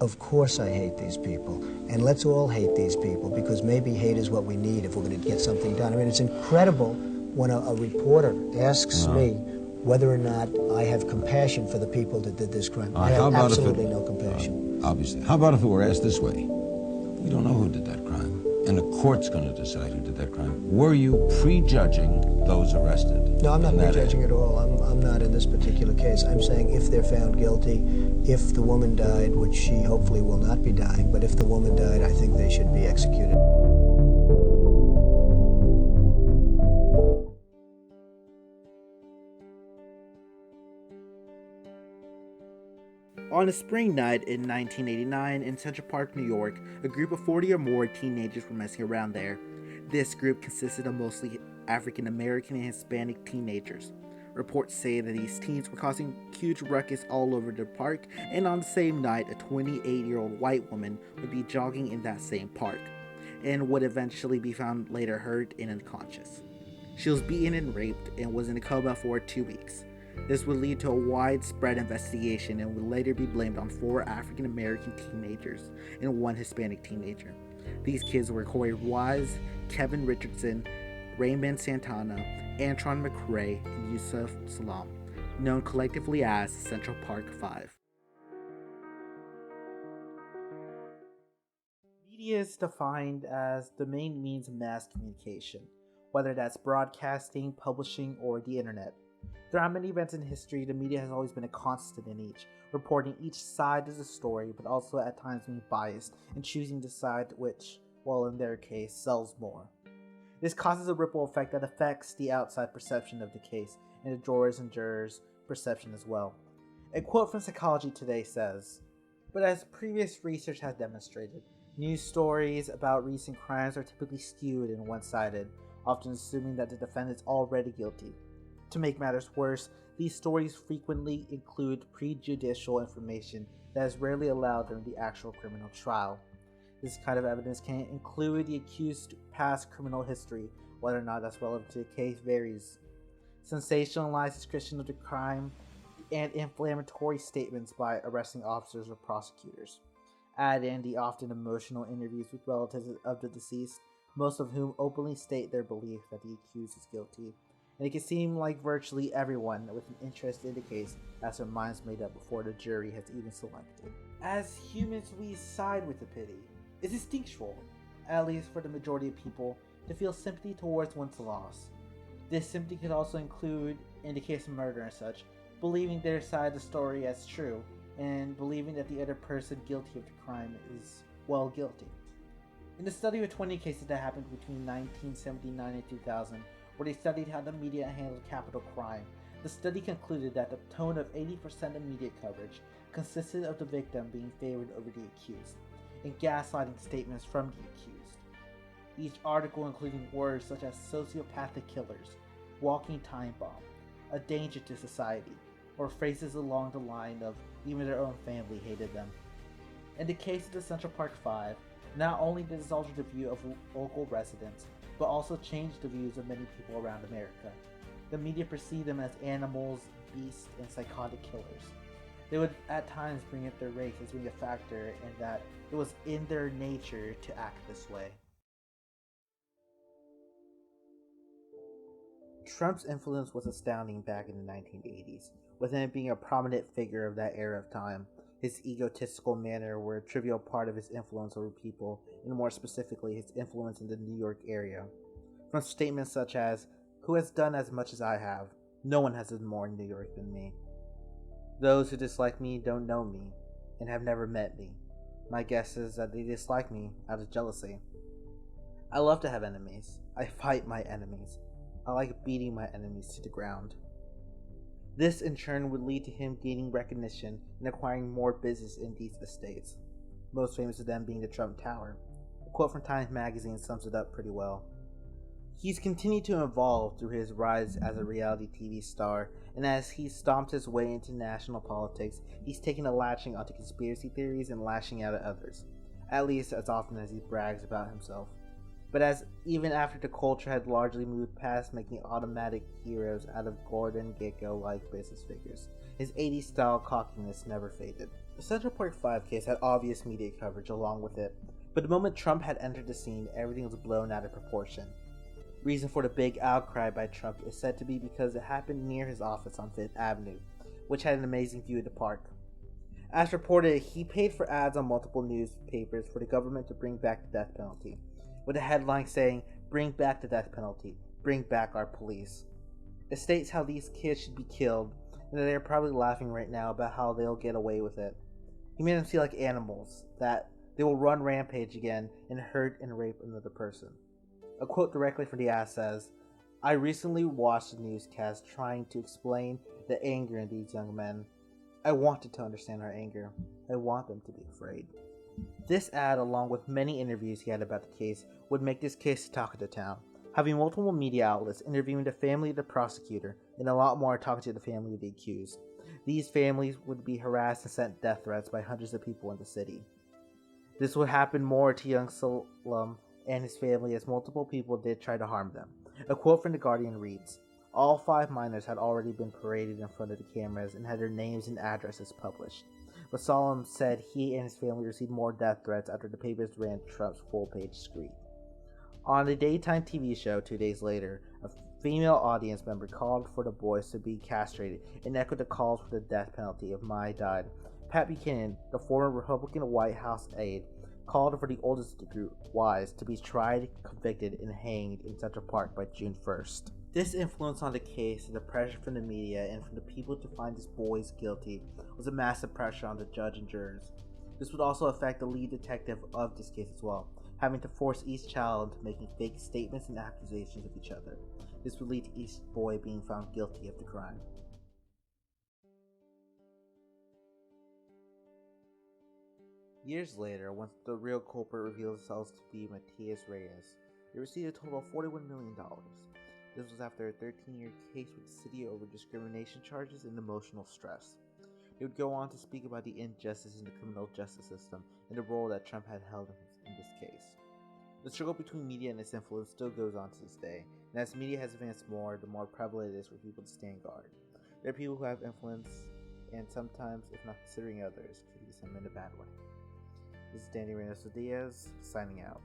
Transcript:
Of course I hate these people, and let's all hate these people, because maybe hate is what we need if we're going to get something done. I mean, it's incredible when a reporter asks me whether or not I have compassion for the people that did this crime. I have absolutely no compassion. Obviously. How about if it were asked this way? We don't know who did that crime, and the court's going to decide who did that crime. Were you prejudging those arrested? No, I'm not prejudging at all. I'm not in this particular case. I'm saying if they're found guilty, if the woman died, which she hopefully will not be dying, but if the woman died, I think they should be executed. On a spring night in 1989 in Central Park, New York, a group of 40 or more teenagers were messing around there. This group consisted of mostly African American and Hispanic teenagers. Reports say that these teens were causing huge ruckus all over the park, and on the same night, a 28-year-old white woman would be jogging in that same park, and would eventually be found later hurt and unconscious. She was beaten and raped and was in a coma for 2 weeks. This would lead to a widespread investigation and would later be blamed on 4 African American teenagers and 1 Hispanic teenager. These kids were Corey Wise, Kevin Richardson, Raymond Santana, Antron McRae, and Yusuf Salam, known collectively as the Central Park Five. Media is defined as the main means of mass communication, whether that's broadcasting, publishing, or the internet. Throughout many events in history, the media has always been a constant in each, reporting each side of the story, but also at times being biased and choosing the side which, well, in their case, sells more. This causes a ripple effect that affects the outside perception of the case and the jurors and jurors' perception as well. A quote from Psychology Today says, "But as previous research has demonstrated, news stories about recent crimes are typically skewed and one-sided, often assuming that the defendant is already guilty. To make matters worse, these stories frequently include prejudicial information that is rarely allowed during the actual criminal trial. This kind of evidence can include the accused's past criminal history, whether or not that's relevant to the case varies. Sensationalized description of the crime, and inflammatory statements by arresting officers or prosecutors. Add in the often emotional interviews with relatives of the deceased, most of whom openly state their belief that the accused is guilty. And it can seem like virtually everyone with an interest in the case has their minds made up before the jury has even selected. As humans, we side with the pity. It's instinctual, at least for the majority of people, to feel sympathy towards one's loss. This sympathy could also include, in the case of murder and such, believing their side of the story as true, and believing that the other person guilty of the crime is, well, guilty. In the study of 20 cases that happened between 1979 and 2000, where they studied how the media handled capital crime, the study concluded that the tone of 80% of media coverage consisted of the victim being favored over the accused, and gaslighting statements from the accused. Each article including words such as sociopathic killers, walking time bomb, a danger to society, or phrases along the line of even their own family hated them. In the case of the Central Park Five, not only did this alter the view of local residents, but also changed the views of many people around America. The media perceived them as animals, beasts, and psychotic killers. They would at times bring up their race as being a factor, and that it was in their nature to act this way. Trump's influence was astounding back in the 1980s, with him being a prominent figure of that era of time. His egotistical manner were a trivial part of his influence over people, and more specifically, his influence in the New York area. From statements such as, "Who has done as much as I have? No one has done more in New York than me. Those who dislike me don't know me, and have never met me. My guess is that they dislike me out of jealousy. I love to have enemies. I fight my enemies. I like beating my enemies to the ground." This in turn would lead to him gaining recognition and acquiring more business in these estates, most famous of them being the Trump Tower. A quote from Times Magazine sums it up pretty well. He's continued to evolve through his rise as a reality TV star, and as he's stomped his way into national politics, he's taken a latching onto conspiracy theories and lashing out at others, at least as often as he brags about himself. But as even after the culture had largely moved past making automatic heroes out of Gordon Gekko-like business figures, his 80s style cockiness never faded. The Central Park 5 case had obvious media coverage along with it, but the moment Trump had entered the scene, everything was blown out of proportion. Reason for the big outcry by Trump is said to be because it happened near his office on Fifth Avenue, which had an amazing view of the park. As reported, he paid for ads on multiple newspapers for the government to bring back the death penalty, with a headline saying, "Bring back the death penalty, bring back our police." It states how these kids should be killed, and that they're probably laughing right now about how they'll get away with it. He made them feel like animals, that they will run rampage again and hurt and rape another person. A quote directly from the ad says, "I recently watched a newscast trying to explain the anger in these young men. I wanted to understand our anger. I want them to be afraid." This ad, along with many interviews he had about the case, would make this case the talk of the town, having multiple media outlets interviewing the family of the prosecutor and a lot more talking to the family of the accused. These families would be harassed and sent death threats by hundreds of people in the city. This would happen more to young Salem and his family as multiple people did try to harm them. A quote from The Guardian reads, "All 5 minors had already been paraded in front of the cameras and had their names and addresses published. But Salem said he and his family received more death threats after the papers ran Trump's full-page screed." On a daytime TV show 2 days later, a female audience member called for the boys to be castrated and echoed the calls for the death penalty if Mai died. Pat Buchanan, the former Republican White House aide, called for the oldest of the group, Wise, to be tried, convicted, and hanged in Central Park by June 1st. This influence on the case and the pressure from the media and from the people to find these boys guilty was a massive pressure on the judge and jurors. This would also affect the lead detective of this case as well, having to force each child into making fake statements and accusations of each other. This would lead to each boy being found guilty of the crime. Years later, once the real culprit revealed themselves to be Matias Reyes, they received a total of $41 million. This was after a 13-year case with the city over discrimination charges and emotional stress. They would go on to speak about the injustice in the criminal justice system and the role that Trump had held in this case. The struggle between media and its influence still goes on to this day, and as media has advanced more, the more prevalent it is for people to stand guard. There are people who have influence, and sometimes, if not considering others, could use them in a bad way. This is Danny Reynoso Diaz, signing out.